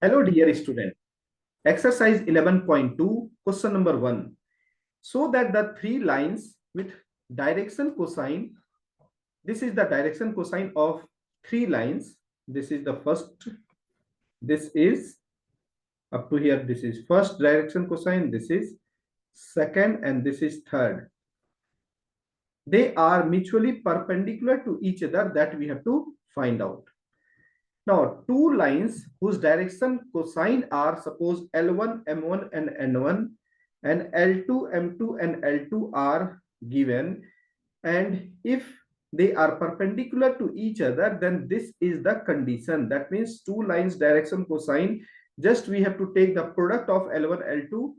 Hello, dear student. Exercise 11.2, question number 1. So that the three lines with direction cosine, this is the direction cosine of three lines. This is the first, this is up to here, this is first direction cosine, this is second, and this is third. They are mutually perpendicular to each other, that we have to find out. Now, two lines whose direction cosine are, suppose L1, M1 and N1, and L2, M2 and L2 are given, and if they are perpendicular to each other, then this is the condition. That means two lines direction cosine, just we have to take the product of L1, L2,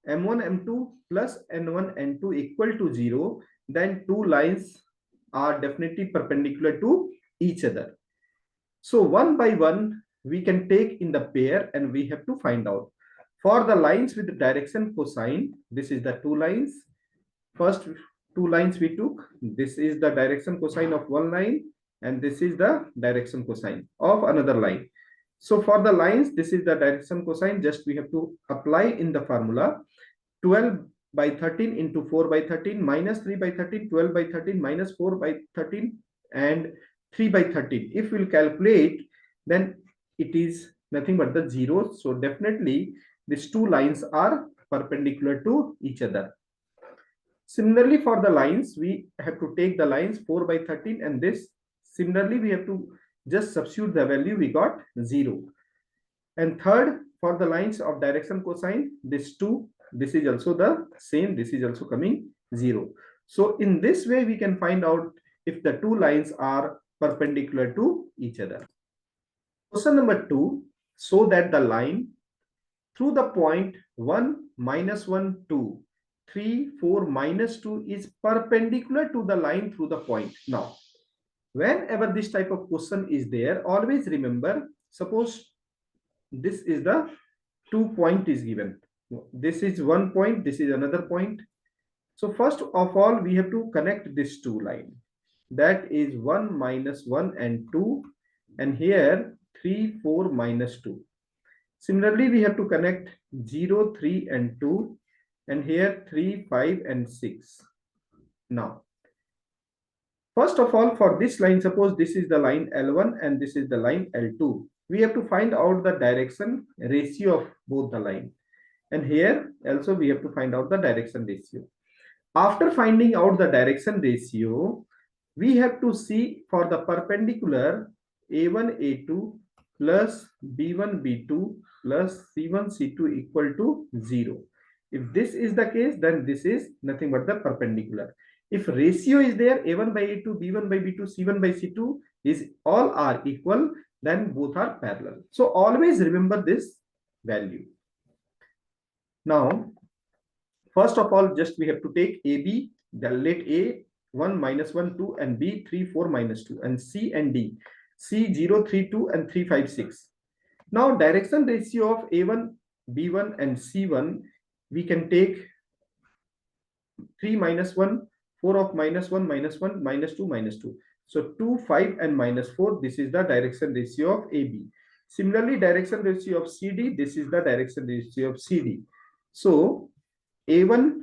M1, M2 plus N1, N2 equal to 0, then two lines are definitely perpendicular to each other. So one by one, we can take in the pair and we have to find out. For the lines with the direction cosine, this is the two lines. First two lines we took. This is the direction cosine of one line and this is the direction cosine of another line. So for the lines, this is the direction cosine. Just we have to apply in the formula. 12 by 13 into 4 by 13 minus 3 by 13, 12 by 13 minus 4 by 13 and 3 by 13. If we'll calculate, then it is nothing but the zeros. So definitely these two lines are perpendicular to each other. Similarly, for the lines, we have to take the lines 4 by 13 and this. Similarly, we have to just substitute the value, we got 0. And third, for the lines of direction cosine, this 2, this is also the same, this is also coming 0. So in this way, we can find out if the two lines are perpendicular to each other. Question number 2, so that the line through the point 1, minus 1, 2, 3, 4, minus 2 is perpendicular to the line through the point. Now, whenever this type of question is there, always remember, suppose this is the 2 point is given. This is one point, this is another point. So first of all, we have to connect this two line. That is 1, minus 1 and 2. And here 3, 4, minus 2. Similarly, we have to connect 0, 3 and 2. And here 3, 5 and 6. Now, first of all, for this line, suppose this is the line L1 and this is the line L2. We have to find out the direction ratio of both the line. And here also we have to find out the direction ratio. After finding out the direction ratio, we have to see for the perpendicular A1, A2 plus B1, B2 plus C1, C2 equal to 0. If this is the case, then this is nothing but the perpendicular. If ratio is there, A1 by A2, B1 by B2, C1 by C2 is all are equal, then both are parallel. So always remember this value. Now, first of all, just we have to take AB, let A 1, minus 1, 2 and B 3, 4, minus 2 and C and D, C 0, 3, 2 and 3, 5, 6. Now, direction ratio of A1, B1 and C1, we can take 3, minus 1, 4 of minus 1, minus 1, minus 2, minus 2. So 2, 5 and minus 4, this is the direction ratio of AB. Similarly, direction ratio of CD, this is the direction ratio of CD. So A1,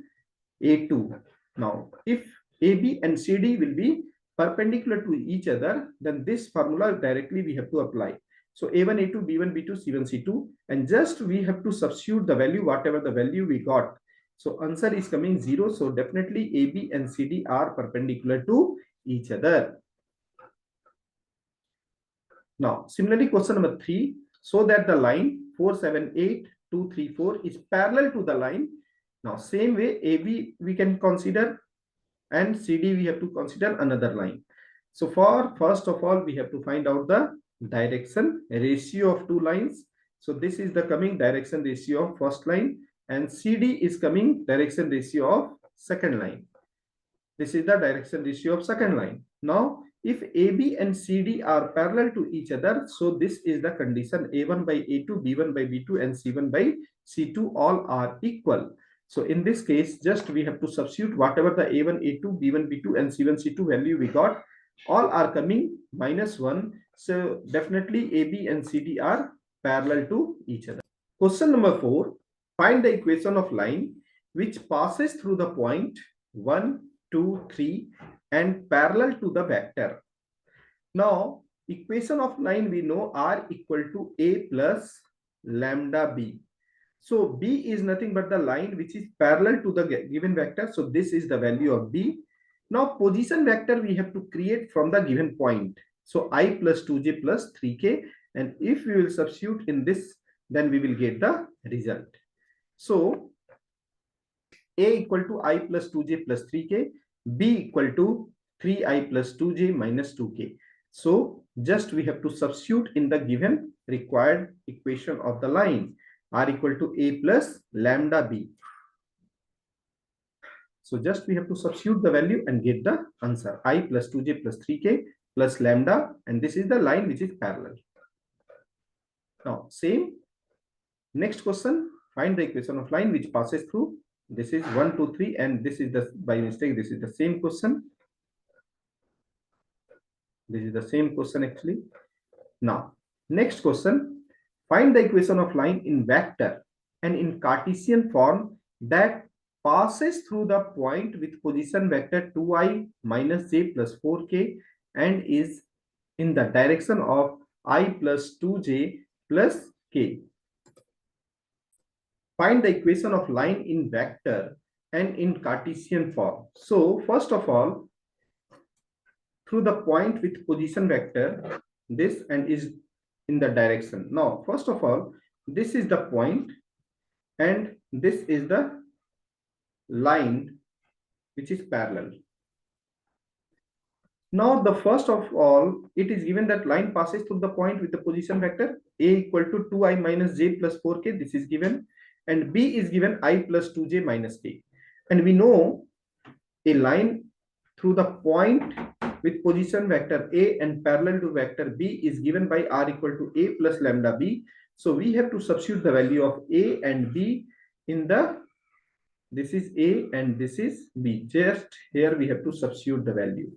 A2. Now, if AB and CD will be perpendicular to each other, then this formula directly we have to apply. So A1, A2, B1, B2, C1, C2, and just we have to substitute the value, whatever the value we got. So answer is coming 0. So definitely AB and CD are perpendicular to each other. Now, similarly, question number 3, so that the line 4, 7, 8, 2, 3, 4 is parallel to the line. Now, same way, AB we can consider and CD we have to consider another line. So for first of all, we have to find out the direction ratio of two lines. So this is the coming direction ratio of first line and CD is coming direction ratio of second line. This is the direction ratio of second line. Now, if AB and CD are parallel to each other, so this is the condition A1 by A2, B1 by B2 and C1 by C2 all are equal. So in this case, just we have to substitute whatever the A1, A2, B1, B2 and C1, C2 value we got, all are coming -1. So definitely AB and CD are perpendicular to each other. Now, similarly, question number 4, so that the line 4, 7, 8, 2, 3, 4 is parallel to the line. Now, same way, AB and CD are parallel to each other. So this is the coming direction ratio of two lines. So this is the condition A1 by A2, B1 by B2 and C1 by C2 all are equal. So in this case, just we have to substitute whatever the A1, A2, B1, B2 and C1, C2 value we got, all are coming -1. So definitely AB and CD are parallel to each other. Question number 4. Find the equation of line which passes through the point 1, 2, 3 and parallel to the vector. Now, equation of line we know r equal to a plus lambda b. So b is nothing but the line which is parallel to the given vector. So this is the value of b. Now position vector we have to create from the given point. So I plus 2j plus 3k, and if we will substitute in this, then we will get the result. So a equal to I plus 2j plus 3k, b equal to 3i plus 2j minus 2k. So just we have to substitute in the given required equation of the line, r equal to a plus lambda b. So just we have to substitute the value and get the answer, I plus 2j plus 3k plus lambda, and this is the line which is parallel. Now same next question, find the equation of line which passes through. This is 1, 2, 3, and this is the, by mistake, this is the same question. This is the same question actually. Now next question, find the equation of line in vector and in Cartesian form that passes through the point with position vector 2i minus j plus 4k and is in the direction of I plus 2j plus k. Find the equation of line in vector and in Cartesian form. So first of all, through the point with position vector, this and is in the direction. Now first of all, this is the point and this is the line which is parallel. Now the first of all, it is given that line passes through the point with the position vector a equal to 2i minus j plus 4k, this is given, and b is given I plus 2j minus k. And we know a line through the point with position vector a and parallel to vector b is given by r equal to a plus lambda b. So we have to substitute the value of a and b in the, this is a and this is b. Just here we have to substitute the value.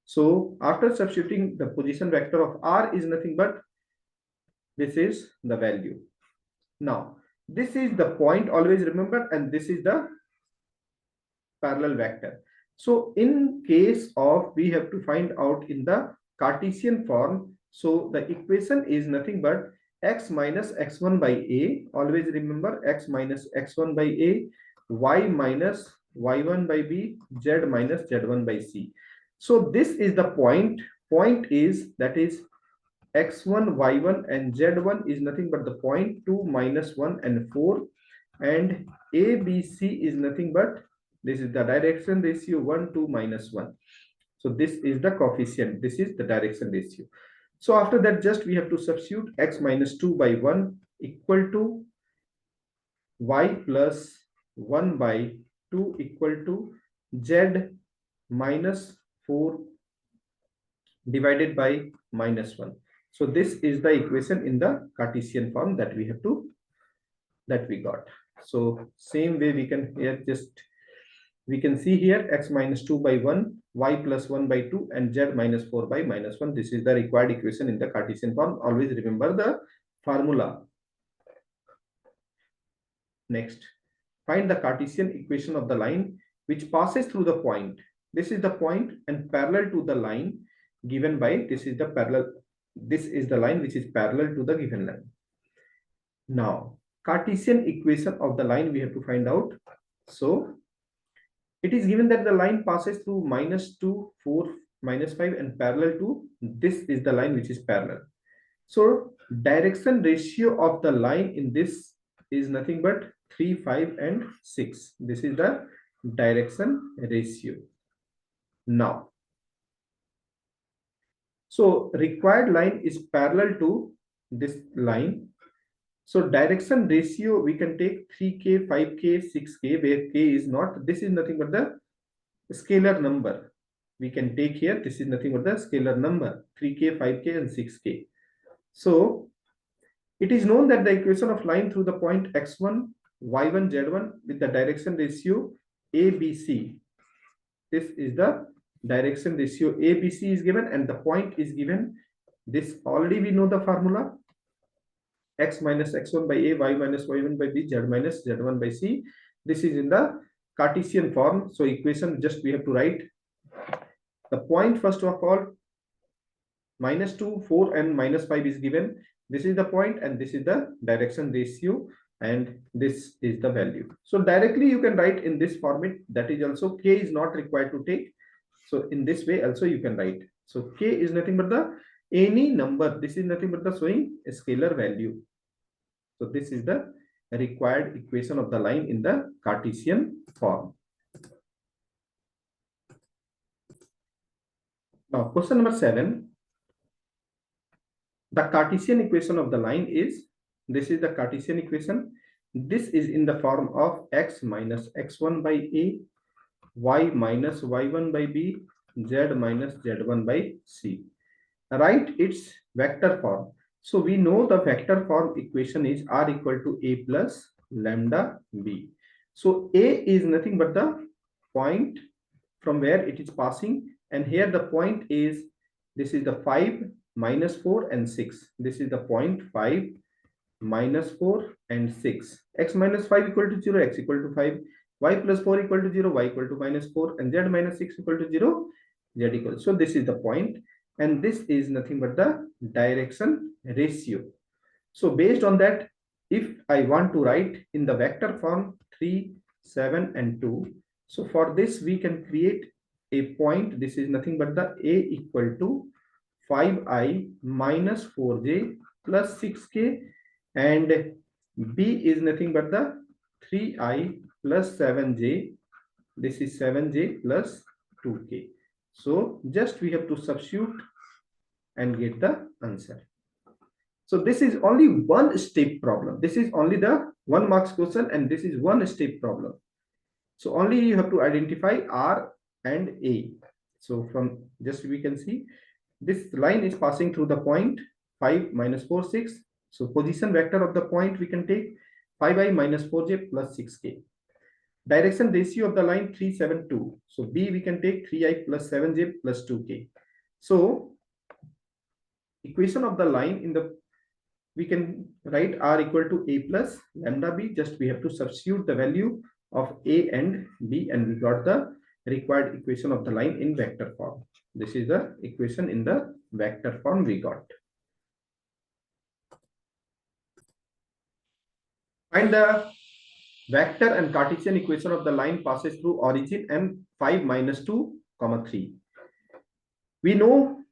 So after substituting, the position vector of r is nothing but this is the value. Now this is the point, always remember, and this is the parallel vector. So in case of we have to find out in the Cartesian form, so the equation is nothing but x minus x1 by a, always remember x minus x1 by a, y minus y1 by b, z minus z1 by c. So this is the point is, that is x1 y1 and z1 is nothing but the point 2 minus 1 and 4, and abc is nothing but this is the direction ratio 1 2 minus 1. So this is the coefficient, this is the direction ratio. So after that, just we have to substitute x minus 2 by 1 equal to y plus 1 by 2 equal to z minus 4 divided by minus 1. So this is the equation in the Cartesian form that we have to, that we got. So same way we can here just, we can see here x minus 2 by 1, y plus 1 by 2 and z minus 4 by minus 1. This is the required equation in the Cartesian form. Always remember the formula. Next, find the Cartesian equation of the line which passes through the point. This is the point and parallel to the line given by, this is the parallel, this is the line which is parallel to the given line. Now Cartesian equation of the line we have to find out. So it is given that the line passes through minus 2 4 minus 5 and parallel to, this is the line which is parallel. So direction ratio of the line in this is nothing but 3 5 and 6. This is the direction ratio. Now so required line is parallel to this line. So direction ratio we can take 3k, 5k, 6k, where k is not, this is nothing but the scalar number. We can take here, this is nothing but the scalar number, 3k, 5k and 6k. So it is known that the equation of line through the point x1, y1, z1 with the direction ratio ABC, this is the direction ratio ABC is given and the point is given. This already we know the formula. x minus x1 by a, y minus y1 by b, z minus z1 by c. This is in the Cartesian form. So equation just we have to write the point first of all. -2, 4 and -5 is given. This is the point and this is the direction ratio and this is the value. So directly you can write in this format. That is also k is not required to take. So in this way also you can write. So k is nothing but the any number. This is nothing but the showing a scalar value. So this is the required equation of the line in the Cartesian form. Now question number 7. The Cartesian equation of the line is, this is the Cartesian equation. This is in the form of x minus x1 by a, y minus y1 by b, z minus z1 by c. Write its vector form. So we know the vector form equation is r equal to a plus lambda b. So a is nothing but the point from where it is passing, and here the point is, this is the 5, -4 and 6. This is the point 5, -4 and 6. X minus 5 equal to 0, x equal to 5. Y plus 4 equal to 0, y equal to -4, and z minus 6 equal to 0, z equal. So this is the point, and this is nothing but the direction ratio. So based on that, if I want to write in the vector form 3, 7 and 2, so for this we can create a point. This is nothing but the a equal to 5i minus 4j plus 6k, and b is nothing but the 3i plus 7j. This is 7j plus 2k. So just we have to substitute and get the answer. So this is only one step problem. This is only the 1 marks question, and this is one step problem. So only you have to identify r and a. So from just we can see this line is passing through the point 5, -4, 6. So position vector of the point we can take 5i minus 4j plus 6k. Direction ratio of the line 3, 7, 2. So b we can take 3i plus 7j plus 2k. So equation of the line in the, we can write r equal to a plus lambda b. Just we have to substitute the value of a and b, and we got the required equation of the line in vector form. This is the equation in the vector form we got. Find the vector and Cartesian equation of the line passes through origin and 5, -2, 3. We know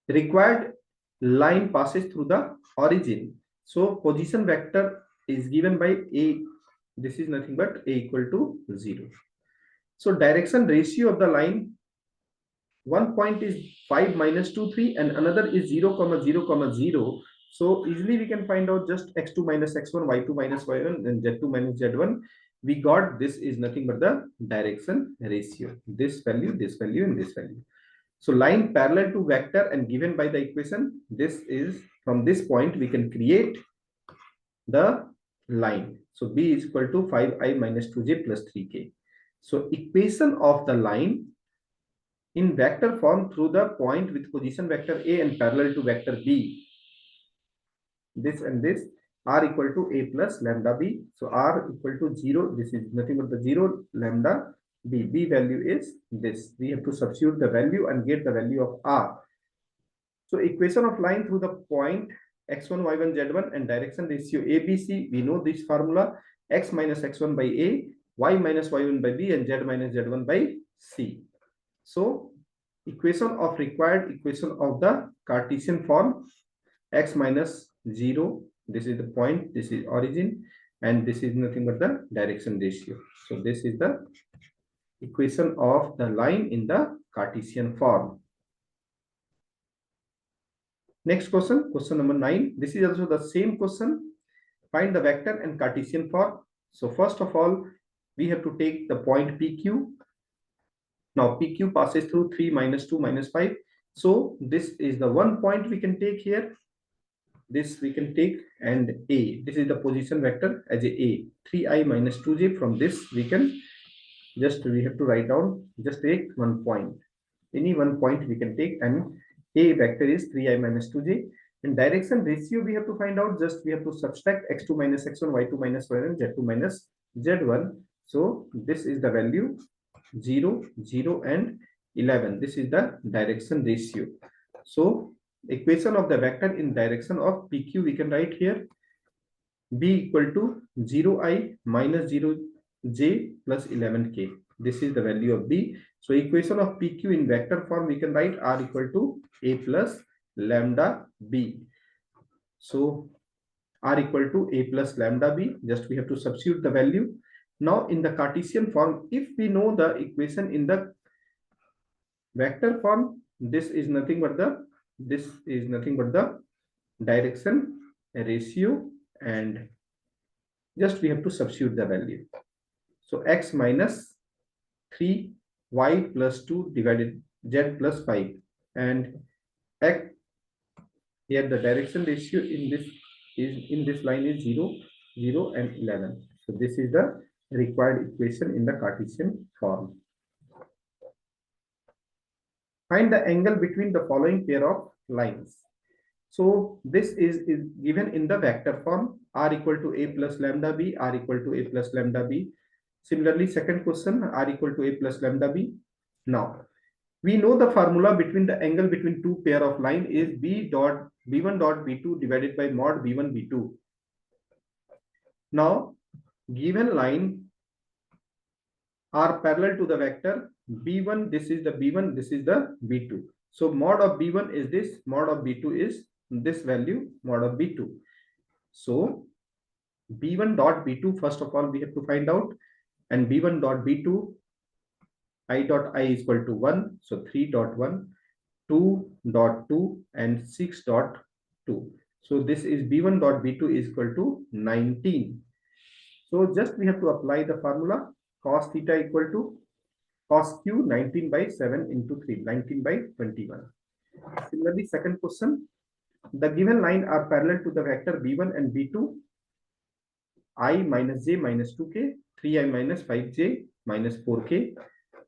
the required line passes through the origin. So position vector is given by a. This is nothing but a equal to 0. So direction ratio of the line, one point is 5, -2, 3, and another is 0, 0, 0. So easily we can find out just x2 minus x1, y2 minus y1, and z2 minus z1. We got this is nothing but the direction ratio. This value, and this value. So line parallel to vector and given by the equation. This is, from this point we can create the line. So b is equal to 5i minus 2j plus 3k. So equation of the line in vector form through the point with position vector a and parallel to vector b. This and this, r equal to a plus lambda b. So r equal to 0. This is nothing but the 0 lambda b. B value is this. We have to substitute the value and get the value of r. So equation of line through the point x1, y1, z1 and direction ratio ABC. We know this formula: x minus x1 by a, y minus y1 by b, and z minus z1 by c. So equation of required equation of the Cartesian form: x minus 0. This is the point, this is origin, and this is nothing but the direction ratio. So this is the equation of the line in the Cartesian form. Next question, question number 9. This is also the same question. Find the vector and Cartesian form. So first of all, we have to take the point PQ. Now PQ passes through 3, -2, -5. So this is the one point we can take here. This we can take, and a. This is the position vector as a. 3i minus 2j. From this we can just, we have to write down, just take one point. Any one point we can take, and a vector is 3i minus 2j. In direction ratio, we have to find out, just we have to subtract x2 minus x1, y2 minus y1, and z2 minus z1. So this is the value 0, 0, and 11. This is the direction ratio. So equation of the vector in direction of PQ we can write here, b equal to 0i minus 0j plus 11k. This is the value of b. So equation of PQ in vector form we can write r equal to a plus lambda b. So r equal to a plus lambda b. Just we have to substitute the value. Now in the Cartesian form, if we know the equation in the vector form, this is nothing but the direction ratio, and just we have to substitute the value. So x minus 3 y plus 2 divided z plus 5, and x here the direction ratio in this line is 0, 0, and 11. So this is the required equation in the Cartesian form. Find the angle between the following pair of lines. So this is given in the vector form, r equal to a plus lambda b, r equal to a plus lambda b. Similarly, second question, r equal to a plus lambda b. Now we know the formula between the angle between two pair of line is b dot b1 dot b2 divided by mod b1 b2. Now given line are parallel to the vector b1, this is the b1, this is the b2. So mod of b1 is this, mod of b2 is this value, mod of b2. So b1 dot b2, first of all we have to find out, and b1 dot b2, I dot I is equal to 1, so 3.1, 2.2, and 6.2. So this is b1 dot b2 is equal to 19. So just we have to apply the formula cos theta equal to cos q 19 by 7 into 3, 19 by 21. Similarly, second question, the given line are parallel to the vector b1 and b2, I minus j minus 2k, 3i minus 5j minus 4k.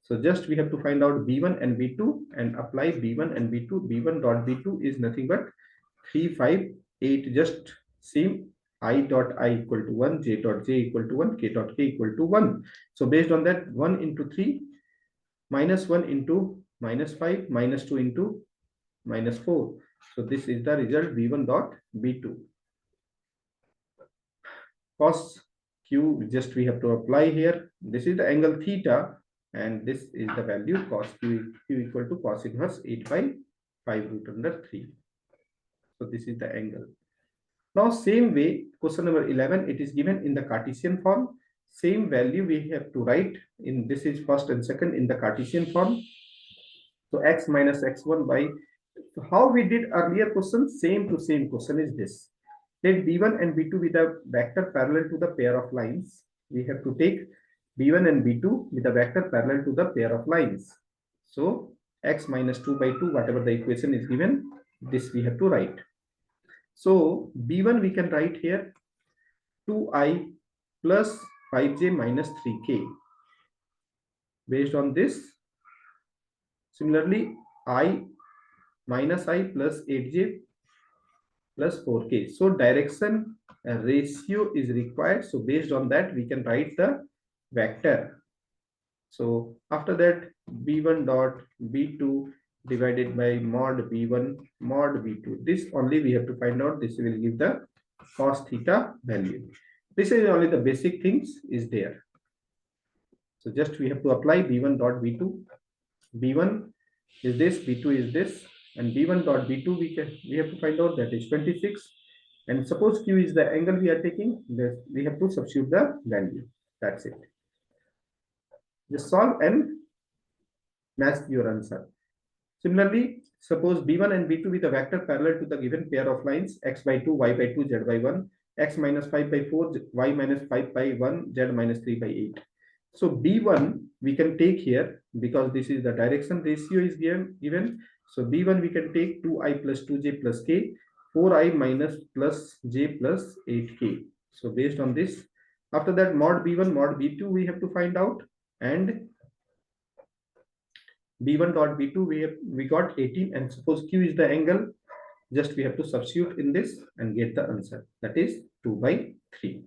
So just we have to find out b1 and b2 and apply b1 and b2. b1 dot b2 is nothing but 3, 5, 8, just same. I dot I equal to 1, j dot j equal to 1, k dot k equal to 1. So based on that, 1 into 3, minus 1 into minus 5, minus 2 into minus 4. So this is the result b1 dot b2. Cos q, just we have to apply here. This is the angle theta, and this is the value cos q equal to cos inverse 8 by 5 root under 3. So this is the angle. Now same way, question number 11, it is given in the Cartesian form. Same value we have to write in, this is first and second in the Cartesian form. So x minus x1 by, so how we did earlier question, same to same question is this. Let b1 and b2 with a vector parallel to the pair of lines. We have to take b1 and b2 with a vector parallel to the pair of lines. So x minus 2 by 2, whatever the equation is given, this we have to write. So b1 we can write here 2i plus 5j minus 3k. Based on this, similarly I minus I plus 8j plus 4k. So direction ratio is required. So based on that, we can write the vector. So after that, b1 dot b2 divided by mod b1 mod b2. This only we have to find out. This will give the cos theta value. This is only the basic things is there. So just we have to apply b1 dot b2. b1 is this, b2 is this, and b1 dot b2 we have to find out, that is 26. And suppose q is the angle we are taking, we have to substitute the value. That's it. Just solve and match your answer. Similarly, suppose b1 and b2 with a vector parallel to the given pair of lines x by 2, y by 2, z by 1, x minus 5 by 4, y minus 5 by 1, z minus 3 by 8. So b1 we can take here because this is the direction ratio is given. So b1 we can take 2i plus 2j plus k, 4i minus plus j plus 8k. So based on this, after that mod b1 mod b2 we have to find out, and b1 dot b2 we got 18, and suppose q is the angle, Just we have to substitute in this and get the answer. That is 2 by 3.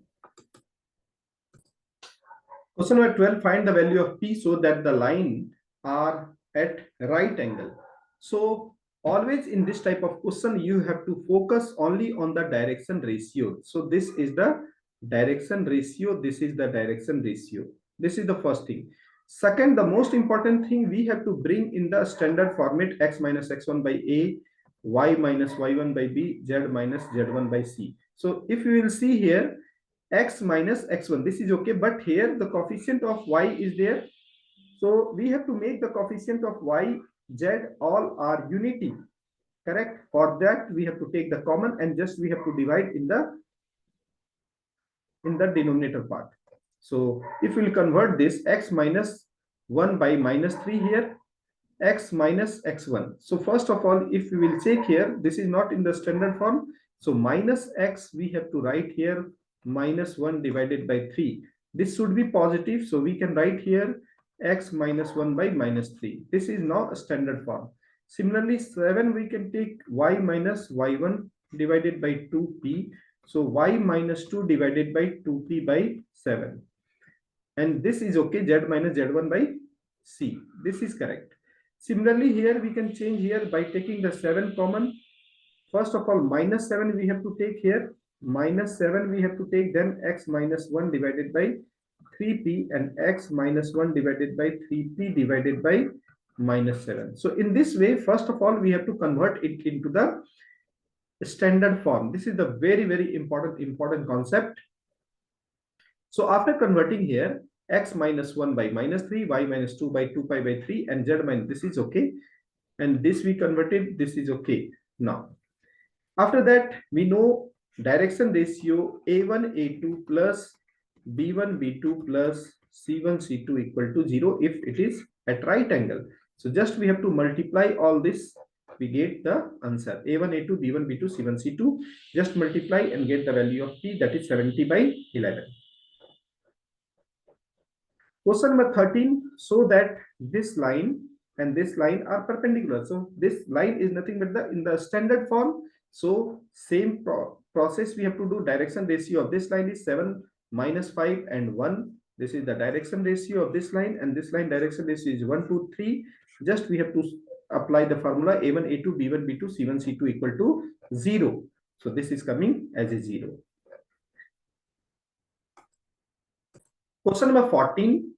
Question number 12, find the value of P so that the line are at right angle. So always in this type of question, you have to focus only on the direction ratio. So this is the direction ratio. This is the direction ratio. This is the first thing. Second, the most important thing, we have to bring in the standard format x minus x1 by a, y minus y1 by b, z minus z1 by c. So if you will see here, x minus x1, this is okay, but here the coefficient of y is there, so we have to make the coefficient of y, z all are unity, correct? For that we have to take the common and just we have to divide in the denominator part. So if we will convert this x minus 1 by minus 3 here, x minus x1. So first of all, if we will check here, this is not in the standard form, so minus x we have to write here minus 1 divided by 3. This should be positive, so we can write here x minus 1 by minus 3. This is now a standard form. Similarly, 7 we can take y minus y1 divided by 2p. So y minus 2 divided by 2p by 7. And this is okay, z minus z1 by c. This is correct. Similarly, here we can change here by taking the 7 common. First of all, minus 7 we have to take here. Minus 7 we have to take, then x minus 1 divided by 3p and x minus 1 divided by 3p divided by minus 7. So in this way, first of all, we have to convert it into the standard form. This is the very, very important concept. So after converting here, x minus 1 by minus 3, y minus 2 by 2 pi by 3, and z minus, this is okay. And this we converted, this is okay. Now, after that, we know direction ratio a1, a2 plus b1, b2 plus c1, c2 equal to 0 if it is at right angle. So just we have to multiply all this, we get the answer. a1, a2, b1, b2, c1, c2. Just multiply and get the value of p, that is 70 by 11. Question number 13, so that this line and this line are perpendicular. So this line is nothing but in the standard form. So same process we have to do. Direction ratio of this line is 7, minus 5 and 1. This is the direction ratio of this line, and this line direction ratio is 1, 2, 3. Just we have to apply the formula a1, a2, b1, b2, c1, c2 equal to 0. So this is coming as a 0. Question number 14.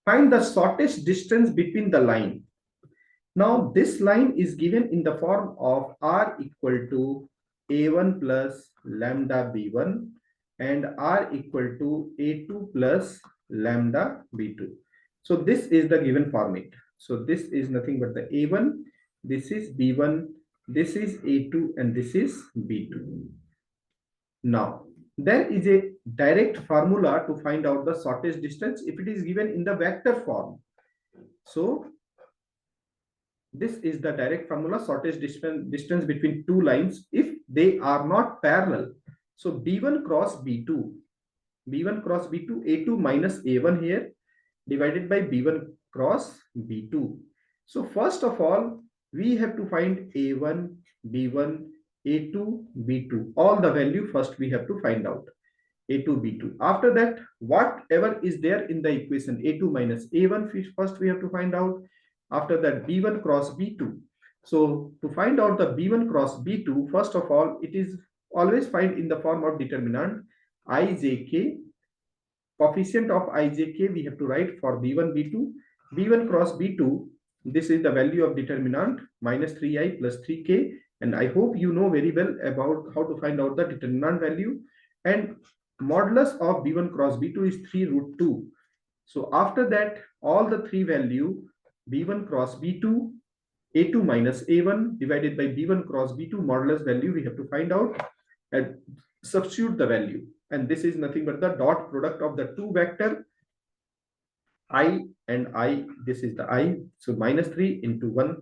Find the shortest distance between the line. Now this line is given in the form of r equal to a1 plus lambda b1 and r equal to a2 plus lambda b2. So this is the given format. So this is nothing but the a1, this is b1, this is a2, and this is b2. Now there is a direct formula to find out the shortest distance if it is given in the vector form. So this is the direct formula, shortest distance between two lines if they are not parallel. So b1 cross b2, a2 minus a1 here divided by b1 cross b2. So first of all, we have to find a1, b1, a2, b2. All the value first we have to find out. a2, b2. After that, whatever is there in the equation, a2 minus a1, first we have to find out. After that, b1 cross b2. So to find out the b1 cross b2, first of all, it is always find in the form of determinant ijk. Coefficient of ijk we have to write for b1, b2. b1 cross b2, this is the value of determinant minus 3i plus 3k. And I hope you know very well about how to find out the determinant value. And modulus of b1 cross b2 is 3 root 2. So after that, all the three value b1 cross b2, a2 minus a1 divided by b1 cross b2 modulus value we have to find out and substitute the value. And this is nothing but the dot product of the two vector I and I. This is the I. So minus 3 into 1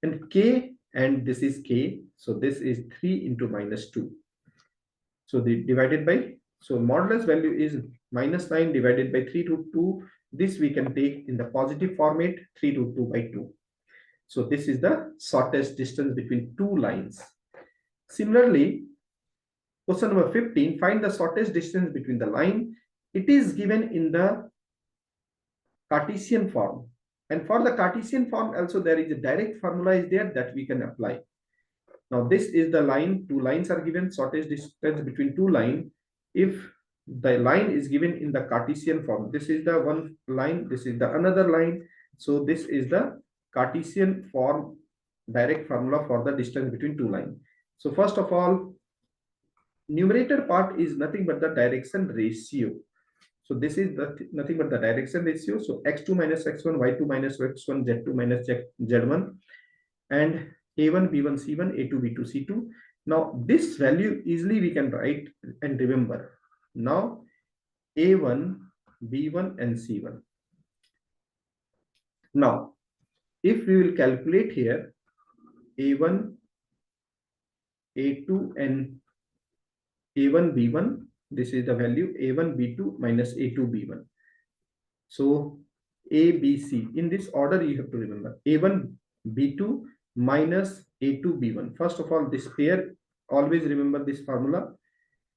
and k, and this is k. So this is 3 into minus 2. So the divided by, so modulus value is minus 9 divided by 3 root 2. This we can take in the positive format, 3 root 2 by 2. So this is the shortest distance between two lines. Similarly, question number 15, find the shortest distance between the line. It is given in the Cartesian form. And for the Cartesian form also there is a direct formula is there that we can apply. Now this is the line, two lines are given, shortest distance between two lines. If the line is given in the Cartesian form, this is the one line, this is the another line. So this is the Cartesian form direct formula for the distance between two lines. So first of all, numerator part is nothing but the direction ratio. So this is nothing but the direction ratio. So x2 minus x1, y2 minus x1, z2 minus z1, and a1, b1, c1, a2, b2, c2. Now this value easily we can write and remember. Now a1, b1, and c1. Now if we will calculate here a1, a2, and a1, b1, this is the value a1, b2 minus a2, b1. So a, b, c, in this order you have to remember a1, b2 minus a2, b1. First of all, this pair, always remember this formula.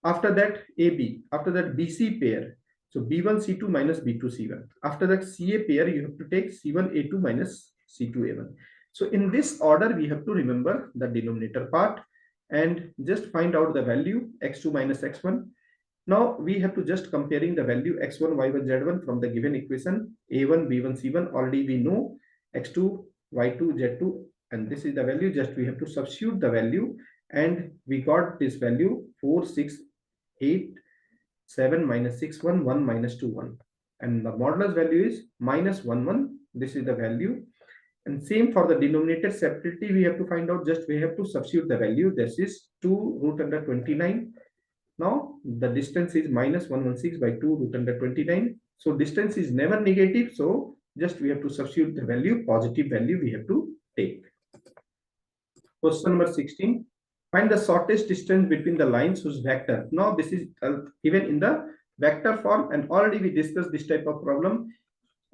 After that ab, after that bc pair, so b1, c2 minus b2, c1. After that ca pair, you have to take c1, a2 minus c2, a1. So in this order we have to remember the denominator part and just find out the value x2 minus x1. Now we have to just comparing the value x1, y1, z1 from the given equation a1, b1, c1. Already we know x2, y2, z2, and this is the value. Just we have to substitute the value, and we got this value 4, 6, 8, 7 minus 6, 1, 1 minus 2, 1, and the modulus value is minus 1, 1. This is the value. And same for the denominator separately we have to find out. Just we have to substitute the value. This is 2 root under 29. Now the distance is minus 116 by 2 root under 29. So distance is never negative. So just we have to substitute the value, positive value we have to take. Question number 16. Find the shortest distance between the lines whose vector. Now this is given in the vector form, and already we discussed this type of problem.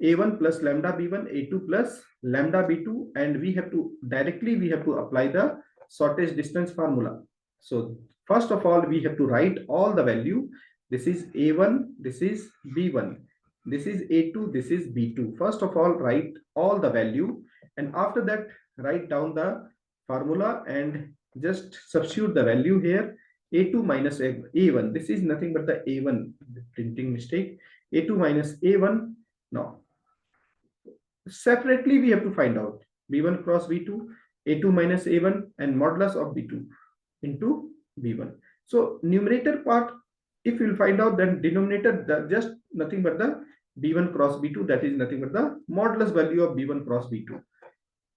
a1 plus lambda b1, a2 plus lambda b2, and we have to directly apply the shortest distance formula. So first of all, we have to write all the value. This is a1, this is b1, this is a2, this is b2. First of all, write all the value, and after that write down the formula and just substitute the value here. a2 minus a1, this is nothing but the a1, printing mistake, a2 minus a1. Now separately we have to find out b1 cross b2, a2 minus a1, and modulus of b2 into b1. So numerator part, if you will find out, then denominator just nothing but the b1 cross b2, that is nothing but the modulus value of b1 cross b2.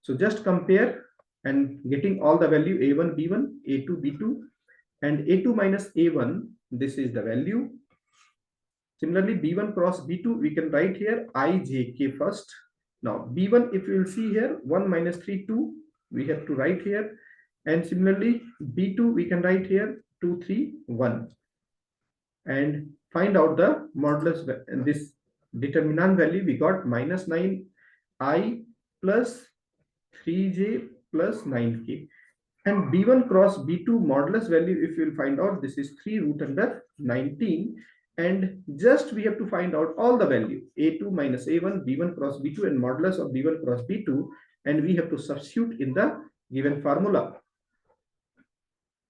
So just compare and getting all the value a1, b1, a2, b2, and a2 minus a1, this is the value. Similarly, b1 cross b2, we can write here IJK first. Now b1, if you will see here, 1 minus 3, 2, we have to write here. And similarly, b2, we can write here 2, 3, 1. And find out the modulus, and this determinant value we got minus 9i plus 3j plus 9k. And b1 cross b2 modulus value, if you will find out, this is 3 root under 19. And just we have to find out all the value a2 minus a1, b1 cross b2, and modulus of b1 cross b2, and we have to substitute in the given formula.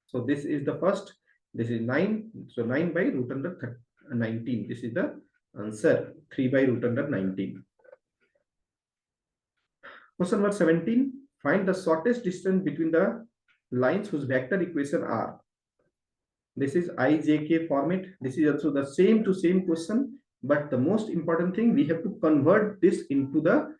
So this is the first, this is 9, so 9 by root under 19, this is the answer, 3 by root under 19. Question number 17, find the shortest distance between the lines whose vector equation are. This is IJK format. This is also the same to same question, but the most important thing, we have to convert this into the,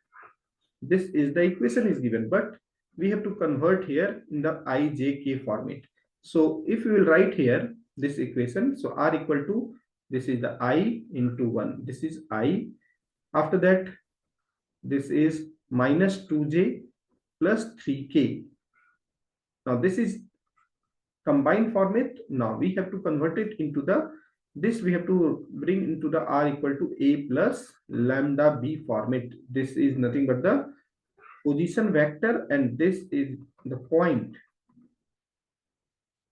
this is the equation is given, but we have to convert here in the IJK format. So if we will write here this equation, so r equal to, this is the I into 1, this is I. After that, this is minus 2j plus 3k. Now this is combined format. Now we have to convert it into the, this we have to bring into the r equal to a plus lambda b format. This is nothing but the position vector, and this is the point.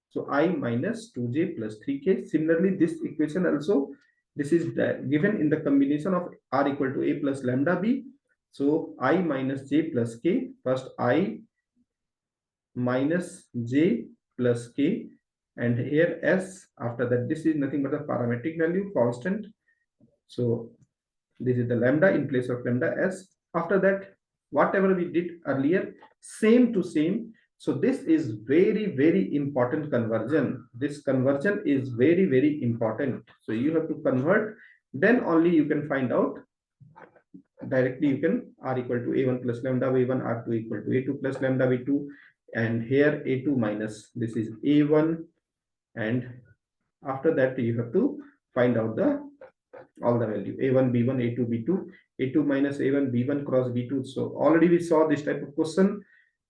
So I minus 2j plus 3k. Similarly, this equation also, this is given in the combination of r equal to a plus lambda b. So I minus j plus k. First I minus j plus k, and here s, after that this is nothing but a parametric value, constant. So this is the lambda in place of lambda s. After that, whatever we did earlier, same to same. So this is very important conversion. This conversion is very important. So you have to convert, then only you can find out directly. You can r equal to a1 plus lambda v1, r2 equal to a2 plus lambda v2, and here a2 minus this is a1, and after that you have to find out the all the value a1 b1 a2 b2, a2 minus a1 b1 cross b2. So already we saw this type of question,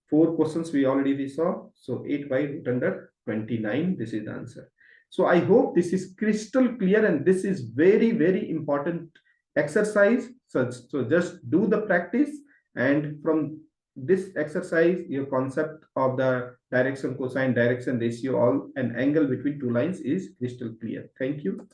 4 questions we already saw. So 8 by root under 29, this is the answer. So I hope this is crystal clear, and this is very important exercise. So just do the practice, and from this exercise your concept of the direction, cosine, direction, ratio, all an angle between two lines is crystal clear. Thank you.